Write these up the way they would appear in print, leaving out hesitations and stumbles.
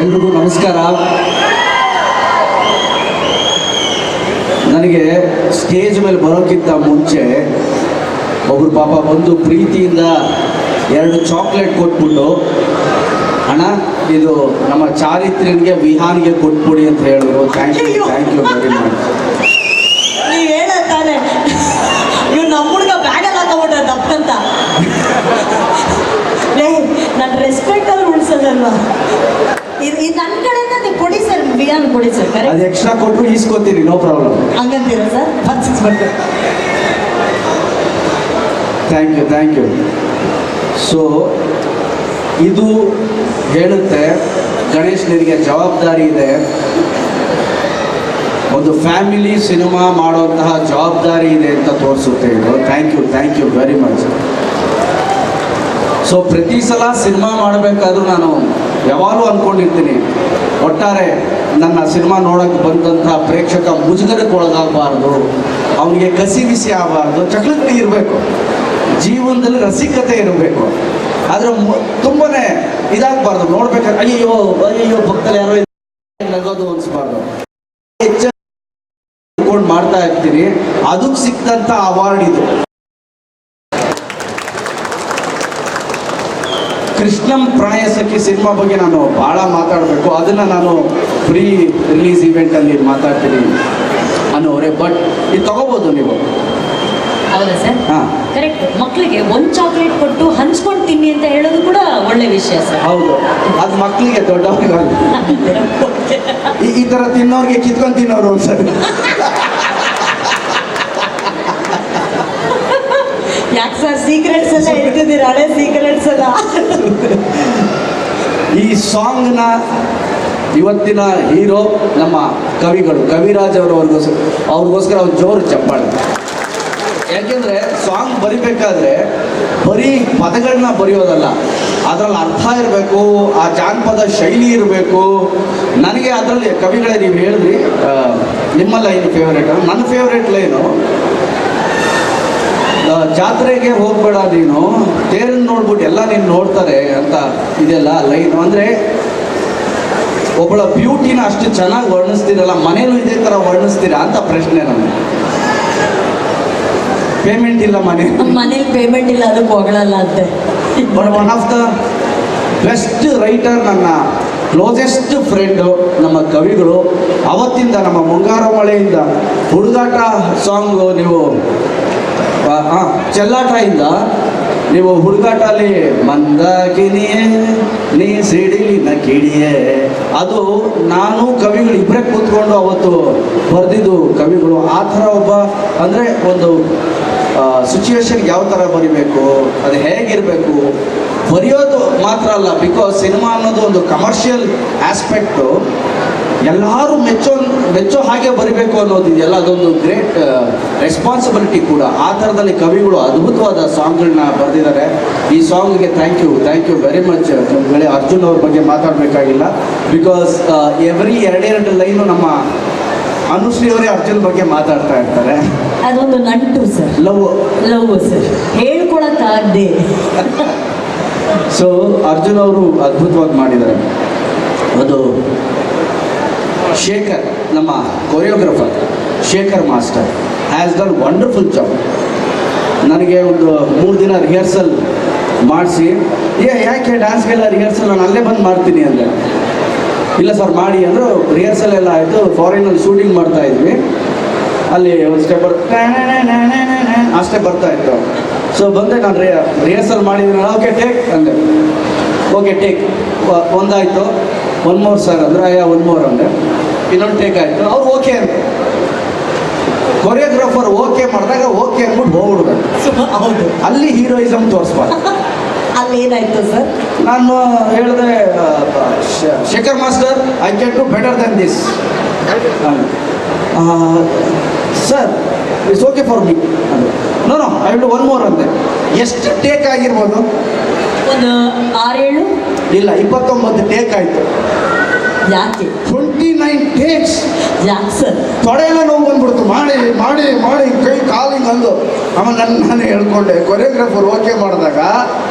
ಎಲ್ರಿಗೂ ನಮಸ್ಕಾರ. ನನಗೆ ಸ್ಟೇಜ್ ಮೇಲೆ ಬರೋಕ್ಕಿಂತ ಮುಂಚೆ ಒಬ್ಬರು ಪಾಪ ಬಂದು ಪ್ರೀತಿಯಿಂದ 2 ಚಾಕ್ಲೇಟ್ ಕೊಟ್ಬಿಟ್ಟು, ಅಣ್ಣ ಇದು ನಮ್ಮ ಚಾರಿತ್ರ್ಯನಿಗೆ ವಿಹಾನ್ಗೆ ಕೊಟ್ಬಿಡಿ ಅಂತ ಹೇಳಿದ್ರು. Thank you very much. ನೀವು ಹೇಳತ್ತಾನೆ ಇವ್ ನಮ್ಮ ಹುಡುಗ ಬ್ಯಾಗಲ್ಲಿ ಹಾಕೊಂಡ್ಬಿಟ್ರೆ ತಪ್ಪಂತ. ನನ್ನ ರೆಸ್ಪೆಕ್ಟ್ ಆದ್ರೂ ಉಳಿಸೋದಲ್ವಾ? ಇದು ನನ್ನ ಕಡೆಯಿಂದ ನೀವು ಕೊಡಿ ಸರ್, ವಿಹಾನ್ ಕೊಡಿ ಸರ್. ಅದು ಎಕ್ಸ್ಟ್ರಾ ಕೊಟ್ಟು ಈಸ್ಕೊತೀರಿ, ನೋ ಪ್ರಾಬ್ಲಮ್. ಹಂಗಂತೀರಾ ಸರ್? ಬರ್ಬೇಕು. Thank you. ಸೊ ಇದು ಹೇಳುತ್ತೆ ಗಣೇಶ್ ನಿನಗೆ ಜವಾಬ್ದಾರಿ ಇದೆ, ಒಂದು ಫ್ಯಾಮಿಲಿ ಸಿನಿಮಾ ಮಾಡುವಂತಹ ಜವಾಬ್ದಾರಿ ಇದೆ ಅಂತ ತೋರಿಸುತ್ತೆ ಇದು. Thank you very much. So ಪ್ರತಿ ಸಲ ಸಿನಿಮಾ ಮಾಡಬೇಕಾದ್ರೂ ನಾನು ಯಾವಾಗಲೂ ಅಂದ್ಕೊಂಡಿರ್ತೀನಿ, ಒಟ್ಟಾರೆ ನನ್ನ ಸಿನಿಮಾ ನೋಡೋಕ್ಕೆ ಬಂದಂಥ ಪ್ರೇಕ್ಷಕ ಮುಜುಗರಕ್ಕೆ ಒಳಗಾಗಬಾರ್ದು, ಅವನಿಗೆ ಕಸಿ ಬಿಸಿ ಆಗಬಾರ್ದು, ಚಕ್ಲಕ್ಕೆ ಇರಬೇಕು, ಜೀವನದಲ್ಲಿ ರಸಿಕತೆ ಇರಬೇಕು. ಆದರೆ ತುಂಬಾ ಇದಾಗಬಾರ್ದು, ನೋಡ್ಬೇಕಾದ್ರೆ ಅಯ್ಯೋ ಭಕ್ತಲ್ಲಿ ಯಾರೋ ನಗೋದು ಅನಿಸ್ಬಾರ್ದು. ಹೆಚ್ಚು ಮಾಡ್ತಾ ಇರ್ತೀನಿ. ಅದಕ್ಕೆ ಸಿಕ್ತಂಥ ಅವಾರ್ಡ್ ಇದು. ಕೃಷ್ಣಂ ಪ್ರಾಯಸಖಿ ಸಿನಿಮಾ ಬಗ್ಗೆ ನಾನು ಭಾಳ ಮಾತಾಡಬೇಕು, ಅದನ್ನು ನಾನು ಪ್ರೀ ರಿಲೀಸ್ ಇವೆಂಟಲ್ಲಿ ಮಾತಾಡ್ತೀನಿ ಅನ್ನೋರೆ. ಬಟ್ ಇದು ತಗೋಬೋದು ನೀವು. ಹೌದಾ ಸರ್? ಹಾಂ, ಕರೆಕ್ಟ್. ಮಕ್ಕಳಿಗೆ 1 ಚಾಕ್ಲೇಟ್ ಕೊಟ್ಟು ಹಂಚ್ಕೊಂಡು ತಿನ್ನಿ ಅಂತ ಹೇಳೋದು ಕೂಡ ಒಳ್ಳೆ ವಿಷಯ ಸರ್. ಹೌದು, ಅದು ಮಕ್ಕಳಿಗೆ, ದೊಡ್ಡವ್ರಿಗೆ ಈ ಥರ ತಿನ್ನೋರಿಗೆ ಕಿತ್ಕೊಂಡು ತಿನ್ನೋರು ಒಂದ್ಸರಿ. ಯಾಕೆ ಸರ್ ಸೀಕ್ರೆಟ್ಸ್ ಎಲ್ಲ ಇರ್ತಿದ್ದೀರ? ಹಳೆ ಸೀಕ್ರೆಟ್ಸ್ ಎಲ್ಲ. ಈ ಸಾಂಗ್ನ ಇವತ್ತಿನ ಹೀರೋ ನಮ್ಮ ಕವಿಗಳು, ಕವಿರಾಜ್ ಅವ್ರಿಗೋಸ್ಕರ ಒಂದು ಜೋರು ಚಪ್ಪಾಳೆ. ಯಾಕೆಂದರೆ ಸಾಂಗ್ ಬರಿಬೇಕಾದ್ರೆ ಬರೀ ಪದಗಳನ್ನ ಬರೆಯೋದಲ್ಲ, ಅದರಲ್ಲಿ ಅರ್ಥ ಇರಬೇಕು, ಆ ಜಾನಪದ ಶೈಲಿ ಇರಬೇಕು. ನನಗೆ ಅದರಲ್ಲಿ ಕವಿಗಳೇ ನೀವು ಹೇಳಿದ್ರಿ ನಿಮ್ಮ ಲೈನ್ ಫೇವ್ರೇಟ್. ನನ್ನ ಫೇವ್ರೇಟ್ ಲೈನು, ಜಾತ್ರೆಗೆ ಹೋಗ್ಬೇಡ ನೀನು, ತೇರನ್ನು ನೋಡ್ಬಿಟ್ಟು ಎಲ್ಲ ನೀನು ನೋಡ್ತಾರೆ ಅಂತ ಇದೆಲ್ಲ ಲೈನು. ಅಂದರೆ ಒಬ್ಬಳ ಬ್ಯೂಟಿನ ಅಷ್ಟು ಚೆನ್ನಾಗಿ ವರ್ಣಿಸ್ತೀರಲ್ಲ, ಮನೇಲೂ ಇದೇ ಥರ ವರ್ಣಿಸ್ತೀರಾ ಅಂತ ಪ್ರಶ್ನೆ ನನಗೆ. ಪೇಮೆಂಟ್ ಇಲ್ಲ ಮನೇಲಿ ಪೇಮೆಂಟ್ ಇಲ್ಲ, ಅದಕ್ಕೆ ಹೊಗಳಲ್ಲ ಅಂತೆ. But one of the best writer, ನನ್ನ ಕ್ಲೋಸೆಸ್ಟ್ ಫ್ರೆಂಡು, ನಮ್ಮ ಕವಿಗಳು. ಅವತ್ತಿಂದ ನಮ್ಮ ಮುಂಗಾರು ಮಳೆಯಿಂದ ಹುಡುಗಾಟ ಸಾಂಗು, ನೀವು ಚೆಲ್ಲಾಟದಿಂದ ನೀವು ಹುಡುಗಾಟಲ್ಲಿ ಮಂದಾಕಿನಿಯೇ ನೀ ಸಿಡಿಲಿನ ಕಿಡಿಯೇ, ಅದು ನಾನು ಕವಿಗಳು ಇಬ್ಬರೇ ಕೂತ್ಕೊಂಡು ಅವತ್ತು ಬರೆದಿದ್ದು ಕವಿಗಳು. ಆ ಥರ ಒಬ್ಬ ಅಂದರೆ ಒಂದು ಸಿಚುವೇಶನ್ಗೆ ಯಾವ ಥರ ಬರಿಬೇಕು, ಅದು ಹೇಗಿರಬೇಕು, ಬರೆಯೋದು ಮಾತ್ರ ಅಲ್ಲ, ಬಿಕಾಸ್ ಸಿನಿಮಾ ಅನ್ನೋದು ಒಂದು ಕಮರ್ಷಿಯಲ್ ಆಸ್ಪೆಕ್ಟು. ಎಲ್ಲರೂ ಮೆಚ್ಚೋ ಹಾಗೆ ಬರಿಬೇಕು ಅನ್ನೋದಿದೆಯಲ್ಲ, ಅದೊಂದು ಗ್ರೇಟ್ ರೆಸ್ಪಾನ್ಸಿಬಿಲಿಟಿ ಕೂಡ. ಆ ಥರದಲ್ಲಿ ಕವಿಗಳು ಅದ್ಭುತವಾದ ಸಾಂಗ್ಗಳನ್ನ ಬರೆದಿದ್ದಾರೆ. ಈ ಸಾಂಗ್ಗೆ ಥ್ಯಾಂಕ್ ಯು ವೆರಿ ಮಚ್. ನಿಮ್ಗಳೇ ಅರ್ಜುನ್ ಅವ್ರ ಬಗ್ಗೆ ಮಾತಾಡಬೇಕಾಗಿಲ್ಲ, ಬಿಕಾಸ್ ಎವ್ರಿ 2 ಲೈನು ನಮ್ಮ ಅನುಶ್ರೀ ಅವರೇ ಅರ್ಜುನ್ ಬಗ್ಗೆ ಮಾತಾಡ್ತಾ ಇರ್ತಾರೆ. ಅದೊಂದು ನಂಟು ಸರ್, ಲವ್ ಸರ್, ಹೇಳ್ಕೊಳಕ್ಕಾಗದೆ. ಸೊ ಅರ್ಜುನ್ ಅವರು ಅದ್ಭುತವಾಗಿ ಮಾಡಿದ್ದಾರೆ. ಅದು ಶೇಖರ್, ನಮ್ಮ choreographer Shekhar master has done wonderful job. ನನಗೆ ಒಂದು 3 ದಿನ ರಿಹರ್ಸಲ್ ಮಾಡಿಸಿ, ಯಾಕೆ ಡ್ಯಾನ್ಸ್ಗೆಲ್ಲ ರಿಹರ್ಸಲ್ ನಾನು ಅಲ್ಲೇ ಬಂದು ಮಾಡ್ತೀನಿ ಅಂದರೆ, ಇಲ್ಲ ಸರ್ ಮಾಡಿ ಅಂದರು. ರಿಹರ್ಸಲ್ ಎಲ್ಲ ಆಯಿತು, ಫಾರಿನಲ್ಲಿ ಶೂಟಿಂಗ್ ಮಾಡ್ತಾ ಇದ್ವಿ, ಅಲ್ಲಿ ಒಂದು ಸ್ಟೆಪ್ ಅಷ್ಟೇ ಬರ್ತಾಯಿತ್ತು. ಸೊ ಬಂದೆ, ನಾನು ರಿಹರ್ಸಲ್ ಮಾಡಿದ್ದೀನಿ, ಓಕೆ ಟೇಕ್ ಅಂದೆ. ಓಕೆ ಟೇಕ್ ಒಂದಾಯಿತು, 1 more ಸರ್ ಅಂದರೆ, 1 more ಅಂದರೆ, ಇನ್ನೊಂದು ಟೇಕ್ ಆಯಿತು. ಅವ್ರು ಓಕೆ ಅಂತ, ಕೊರಿಯೋಗ್ರಾಫರ್ ಓಕೆ ಮಾಡಿದಾಗ ಓಕೆ ಅಂದ್ಬಿಟ್ಟು ಹೋಗ್ಬಿಡ್ಬೇಕು. ಹೌದು, ಅಲ್ಲಿ ಹೀರೋಯಿಸಮ್ ತೋರಿಸ್ಬಾರ್ದು. ಅಲ್ಲಿ ಏನಾಯ್ತು ಸರ್? ನಾನು ಹೇಳಿದೆ, Shekhar master, I can do better than this sir, it's okay for me ಅಂದರೆ. No I will do 1 more ಅಂದೆ. ಎಷ್ಟು ಟೇಕ್ ಆಗಿರ್ಬೋದು? ಒಂದು 6-7 ಇಲ್ಲ, 29 ಟೇಕ್ ಆಯಿತು. ಯಾಕೆ? 29 ಟೇಕ್ಸ್. ಯಾಕೆ ಸರ್? ತೊಡೆಯೆಲ್ಲ ನೋವು ಬಂದ್ಬಿಡ್ತು. ಮಾಡಿ ಮಾಡಿ ಮಾಡಿ ಕೈ ಕಾಲಿಂಗ್ ಅಂದು ಆಮೇಲೆ ನಾನು ಹೇಳ್ಕೊಂಡೆ, ಕೊರಿಯೋಗ್ರಾಫರ್ ಓಕೆ ಮಾಡಿದಾಗ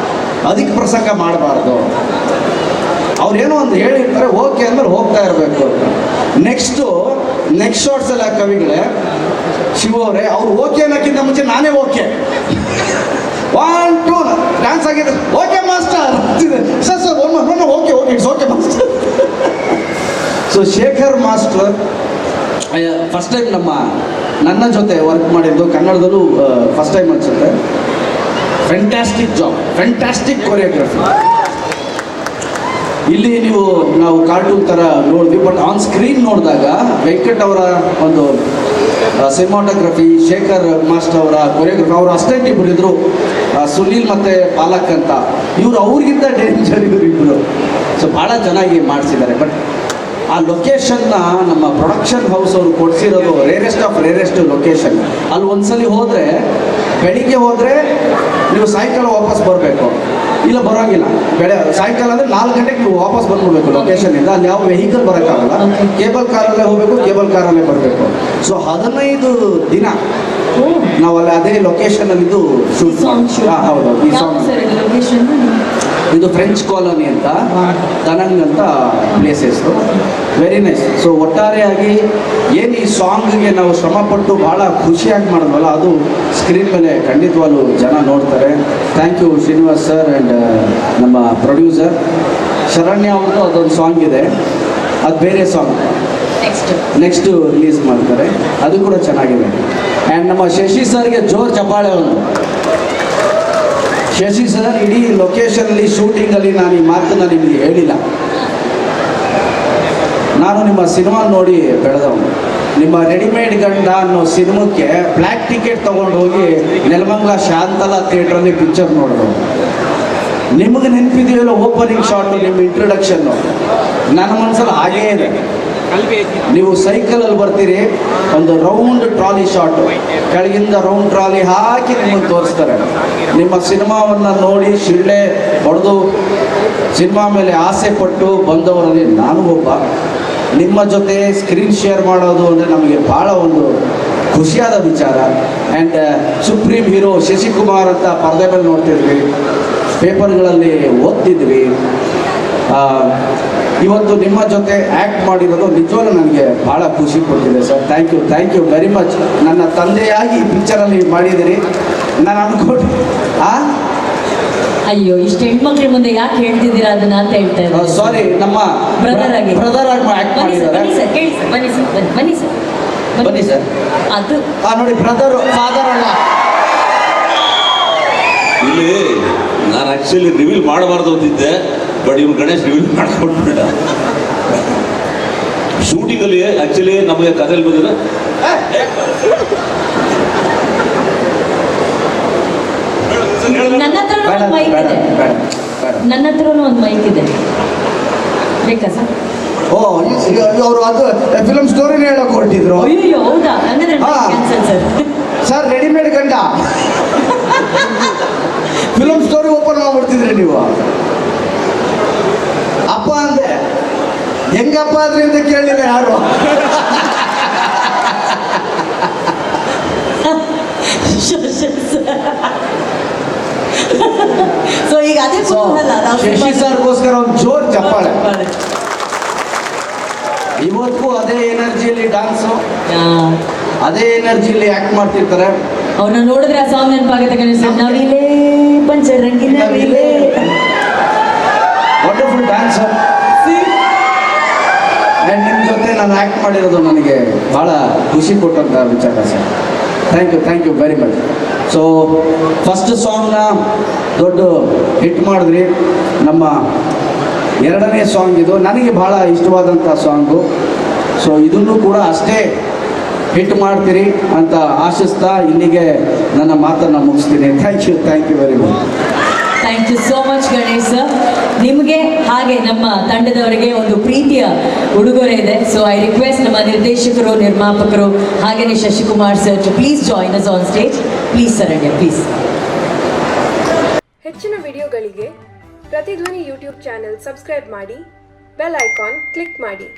ಅದಕ್ಕೆ ಪ್ರಸಂಗ ಮಾಡಬಾರ್ದು. ಅವ್ರೇನೋ ಒಂದು ಹೇಳಿರ್ತಾರೆ, ಓಕೆ ಅಂದ್ಮೇಲೆ ಹೋಗ್ತಾ ಇರಬೇಕು ಅಂತ. ನೆಕ್ಸ್ಟ್ ಶಾರ್ಟ್ಸ್ ಎಲ್ಲ ಕವಿಗಳೇ, ಶಿವ ಅವರೇ, ಅವ್ರು ಓಕೆ ಅನ್ನೋಕ್ಕಿಂತ ಮುಂಚೆ ನಾನೇ ಓಕೆ 1 2 ಡ್ಯಾನ್ಸ್ ಆಗಿದೆ, okay master sir sir okay it's okay master. So Shekhar master first time ನನ್ನ ಜೊತೆ ವರ್ಕ್ ಮಾಡಿದ್ದು ಕನ್ನಡದಲ್ಲೂ ಫಸ್ಟ್ ಟೈಮ್ ಅನ್ಸುತ್ತೆ. Fantastic job, fantastic choreography. ಇಲ್ಲಿ ನಾವು ಕಾರ್ಟೂನ್ ಥರ ನೋಡಿದ್ವಿ, ಬಟ್ ಆನ್ ಸ್ಕ್ರೀನ್ ನೋಡಿದಾಗ ವೆಂಕಟ್ ಅವರ ಒಂದು ಸಿನಿಮಾಟೋಗ್ರಫಿ, ಶೇಖರ್ ಮಾಸ್ಟರ್ ಅವರ ಕೊರಿಯೋಗ್ರಫಿ, ಅವರು ಅಸ್ಟೆಂಟ್ ಇಬ್ಬರು ಇದ್ರು, ಸುನೀಲ್ ಮತ್ತು ಪಾಲಕ್ ಅಂತ. ಇವರು ಅವ್ರಿಗಿಂತ ಡೇಂಜರ್ ಇವರಿಬ್ಬರು. ಸೊ ಭಾಳ ಚೆನ್ನಾಗಿ ಮಾಡಿಸಿದ್ದಾರೆ. ಬಟ್ ಆ ಲೊಕೇಶನ್ನ ನಮ್ಮ ಪ್ರೊಡಕ್ಷನ್ ಹೌಸ್ ಅವರು ಕೊಡಿಸಿರೋದು ರೇರೆಸ್ಟ್ ಆಫ್ ರೇರೆಸ್ಟ್ ಲೊಕೇಶನ್. ಅಲ್ಲಿ ಒಂದ್ಸಲಿ ಹೋದರೆ, ಬೆಳಿಗ್ಗೆ ಹೋದರೆ ನೀವು ಸಾಯಂಕಾಲ ವಾಪಸ್ ಬರಬೇಕು, ಇಲ್ಲ ಬರೋಂಗಿಲ್ಲ. ಸಾಯಂಕಾಲ ಅಂದರೆ 4 ಗಂಟೆಗೆ ನೀವು ವಾಪಸ್ ಬಂದ್ಬಿಡ್ಬೇಕು ಲೊಕೇಶನ್ನಿಂದ. ಅಲ್ಲಿ ಯಾವ ವೆಹಿಕಲ್ ಬರೋಕ್ಕಾಗಲ್ಲ, ಕೇಬಲ್ ಕಾರಲ್ಲೇ ಹೋಗಬೇಕು, ಕೇಬಲ್ ಕಾರಲ್ಲೇ ಬರಬೇಕು. ಸೊ 15 ದಿನ ನಾವು ಅಲ್ಲಿ ಅದೇ ಲೊಕೇಶನಲ್ಲಿದ್ದು ಶೂಟ್. ಹೌದು, ಈ ಸಾಂಗ್ ಇದು ಫ್ರೆಂಚ್ ಕಾಲೋನಿ ಅಂತ, ತನಂಗ್ ಅಂತ ಪ್ಲೇಸ್ ಹೆಸರು. Very nice. ಸೊ ಒಟ್ಟಾರೆಯಾಗಿ ಏನು ಈ ಸಾಂಗ್ಗೆ ನಾವು ಶ್ರಮಪಟ್ಟು ಭಾಳ ಖುಷಿಯಾಗಿ ಮಾಡಿದ್ವಲ್ಲ, ಅದು ಸ್ಕ್ರೀನ್ ಮೇಲೆ ಖಂಡಿತವಾಗ್ಲೂ ಜನ ನೋಡ್ತಾರೆ. Thank you Srinivas sir and ನಮ್ಮ ಪ್ರೊಡ್ಯೂಸರ್ ಶರಣ್ಯ ಅವ್ರದ್ದು ಅದೊಂದು ಸಾಂಗ್ ಇದೆ, ಅದು ಬೇರೆ ಸಾಂಗ್ ನೆಕ್ಸ್ಟು ರಿಲೀಸ್ ಮಾಡ್ತಾರೆ, ಅದು ಕೂಡ ಚೆನ್ನಾಗಿದೆ. ಆ್ಯಂಡ್ ನಮ್ಮ ಶಶಿ ಸರ್ಗೆ ಜೋರ್ ಚಪ್ಪಾಳೆ ಒಂದು. ಶಶಿ ಸರ್ ಇಡೀ ಲೊಕೇಶನಲ್ಲಿ ಶೂಟಿಂಗಲ್ಲಿ ನಾನು ಈ ಮಾತನ್ನು ನಿಮಗೆ ಹೇಳಿಲ್ಲ. ನಾನು ನಿಮ್ಮ ಸಿನಿಮಾ ನೋಡಿ ಬೆಳೆದವನು. ನಿಮ್ಮ ರೆಡಿಮೇಡ್ ಗಂಡ ಅನ್ನೋ ಸಿನಿಮಾಕ್ಕೆ ಬ್ಲ್ಯಾಕ್ ಟಿಕೆಟ್ ತೊಗೊಂಡು ಹೋಗಿ ನೆಲಮಂಗಲ ಶಾಂತಲಾ ಥಿಯೇಟ್ರಲ್ಲಿ ಪಿಕ್ಚರ್ ನೋಡಿದವು. ನಿಮಗೆ ನೆನಪಿದೆಯಲ್ಲ ಓಪನಿಂಗ್ ಶಾರ್ಟು, ನಿಮ್ಮ ಇಂಟ್ರೊಡಕ್ಷನ್ನು ನನ್ನ ಮನಸ್ಸಲ್ಲಿ ಹಾಗೇ ಇದೆ. ನೀವು ಸೈಕಲಲ್ಲಿ ಬರ್ತೀರಿ, ಒಂದು ರೌಂಡ್ ಟ್ರಾಲಿ ಶಾಟು, ಕೆಳಗಿಂದ ರೌಂಡ್ ಟ್ರಾಲಿ ಹಾಕಿ ನಿಮಗೆ ತೋರಿಸ್ತಾರೆ. ನಿಮ್ಮ ಸಿನಿಮಾವನ್ನು ನೋಡಿ ಶಿಳ್ಳೆ ಹೊಡೆದು ಸಿನಿಮಾ ಮೇಲೆ ಆಸೆ ಪಟ್ಟು ಬಂದವರಲ್ಲಿ ನಾನು ಒಬ್ಬ. ನಿಮ್ಮ ಜೊತೆ ಸ್ಕ್ರೀನ್ ಶೇರ್ ಮಾಡೋದು ಅಂದರೆ ನಮಗೆ ಭಾಳ ಒಂದು ಖುಷಿಯಾದ ವಿಚಾರ. ಆ್ಯಂಡ್ ಸುಪ್ರೀಂ ಹೀರೋ ಶಶಿಕುಮಾರ್ ಅಂತ ಪರದೆ ಮೇಲೆ ನೋಡ್ತಿದ್ವಿ, ಪೇಪರ್ಗಳಲ್ಲಿ ಓದ್ತಿದ್ವಿ. ಇವತ್ತು ನಿಮ್ಮ ಜೊತೆ ಆ್ಯಕ್ಟ್ ಮಾಡಿರೋದು ನಿಜವಾಗ್ಲೂ ನನಗೆ ಭಾಳ ಖುಷಿ ಕೊಡ್ತಿದೆ sir. Thank you very much. ನನ್ನ ತಂದೆಯಾಗಿ ಈ ಪಿಕ್ಚರಲ್ಲಿ ಮಾಡಿದಿರಿ. ನಾನು ಅನ್ಕೊಂಡು ಅಯ್ಯೋ, ಇಷ್ಟು ಹೆಣ್ಮಕ್ಳ ಮುಂದೆ ಯಾಕೆ ಹೇಳ್ತಿದ್ದೀರಾ ಅದನ್ನ ಅಂತ ಹೇಳ್ತಾ ಇದ್ದಾರೆ. ಸಾರಿ, ನಮ್ಮ ಬ್ರದರ್ ಆಗಿ ಆ್ಯಕ್ಟ್ ಮಾಡಿದ್ದಾರೆ. ಬನ್ನಿ ಸರ್. ಅದು ನೋಡಿ, ಬ್ರದರ್ ಫಾದರ್ ಅಲ್ಲ. ಇಲ್ಲಿ ನಾನು ಆ್ಯಕ್ಚುಲಿ ರಿವೀಲ್ ಮಾಡಬಾರ್ದು ಅಂತಿದ್ದೆ, ಬಟ್ ಇವ್ನು ಗಣೇಶ್ ರಿವೀಲ್ ಮಾಡ್ಕೊಟ್ಬಿಟ್ಟ. ಶೂಟಿಂಗಲ್ಲಿ ಆ್ಯಕ್ಚುಲಿ ನಮಗೆ ಕಥೆಯಲ್ಲಿ ಬಂದಿದೆ. ನನ್ನ ಹತ್ರನೂ ಒಂದು ಮೈಕ್ ಇದೆ, ಬೇಕಾ ಸರ್? ಅವರು ಅದು ಫಿಲಮ್ ಸ್ಟೋರಿನೇ ಹೇಳೋಕೆ ಹೊರಟಿದ್ರು. ಅಯ್ಯೋ, ಹೌದಾ? ಹಂಗಂದ್ರೆ ಕ್ಯಾನ್ಸಲ್ ಸರ್. ಸರ್ ರೆಡಿಮೇಡ್ ಗಂಡ ಫಿಲಮ್ ಸ್ಟೋರಿ ಓಪನ್ ಮಾಡ್ಬಿಡ್ತಿದ್ರಿ ನೀವು. ಅಪ್ಪ ಅಂದೆ, ಹೆಂಗಪ್ಪ ಆದ್ರಿ ಅಂತ ಕೇಳಿಲ್ಲ ಯಾರು. ಸೊ ಈಗ ಅದೇ ಶಶಿ ಸರ್ಗೋಸ್ಕರ ಒಂದು ಜೋರ್ ಚಪ್ಪಾಳೆ. ಇವತ್ತು ಅದೇ ಎನರ್ಜಿಯಲ್ಲಿ ಡ್ಯಾನ್ಸು, ಅದೇ ಎನರ್ಜಿಯಲ್ಲಿ ಆಕ್ಟ್ ಮಾಡ್ತಿರ್ತಾರೆ. ಅವ್ರನ್ನ ನೋಡಿದ್ರೆ ಆ ಸಾಂಗ್ ನೆನಪಾಗುತ್ತೆ ಗಣೇಶ್. ನವಿಲೇ ಪಂಚರಂಗಿ ನವಿಲೇ, ವಂಡರ್ಫುಲ್ ಡ್ಯಾನ್ಸ್. ಆ್ಯಂಡ್ ನಿಮ್ಮ ಜೊತೆ ನಾನು ಆ್ಯಕ್ಟ್ ಮಾಡಿರೋದು ನನಗೆ ಭಾಳ ಖುಷಿ ಕೊಟ್ಟಂಥ ವಿಚಾರ sir. Thank you very much. So first ಸಾಂಗ್ನ ದೊಡ್ಡ ಹಿಟ್ ಮಾಡಿದ್ರಿ. ನಮ್ಮ 2ನೇ ಸಾಂಗ್ ಇದು ನನಗೆ ಭಾಳ ಇಷ್ಟವಾದಂಥ ಸಾಂಗು. ಸೊ ಇದನ್ನು ಕೂಡ ಅಷ್ಟೇ ಹಿಟ್ ಮಾಡ್ತೀರಿ ಅಂತ ಆಶಿಸ್ತಾ ಇಲ್ಲಿಗೆ ನನ್ನ ಮಾತನ್ನು ಮುಗಿಸ್ತೀನಿ. Thank you very much. Thank you so much Ganesh sir. ನಿಮಗೆ ಹಾಗೆ ನಮ್ಮ ತಂಡದವರಿಗೆ ಒಂದು ಪ್ರೀತಿಯ ಉಡುಗೊರೆ ಇದೆ. ಸೊ ಐ ರಿಕ್ವೆಸ್ಟ್ ನಮ್ಮ ನಿರ್ದೇಶಕರು, ನಿರ್ಮಾಪಕರು ಹಾಗೆಯೇ Shashikumar sir to please join us on stage. Please Saranya, please. ಹೆಚ್ಚಿನ ವಿಡಿಯೋಗಳಿಗೆ ಪ್ರತಿಧ್ವನಿ ಯೂಟ್ಯೂಬ್ ಚಾನೆಲ್ ಸಬ್ಸ್ಕ್ರೈಬ್ ಮಾಡಿ, ಬೆಲ್ ಐಕಾನ್ ಕ್ಲಿಕ್ ಮಾಡಿ.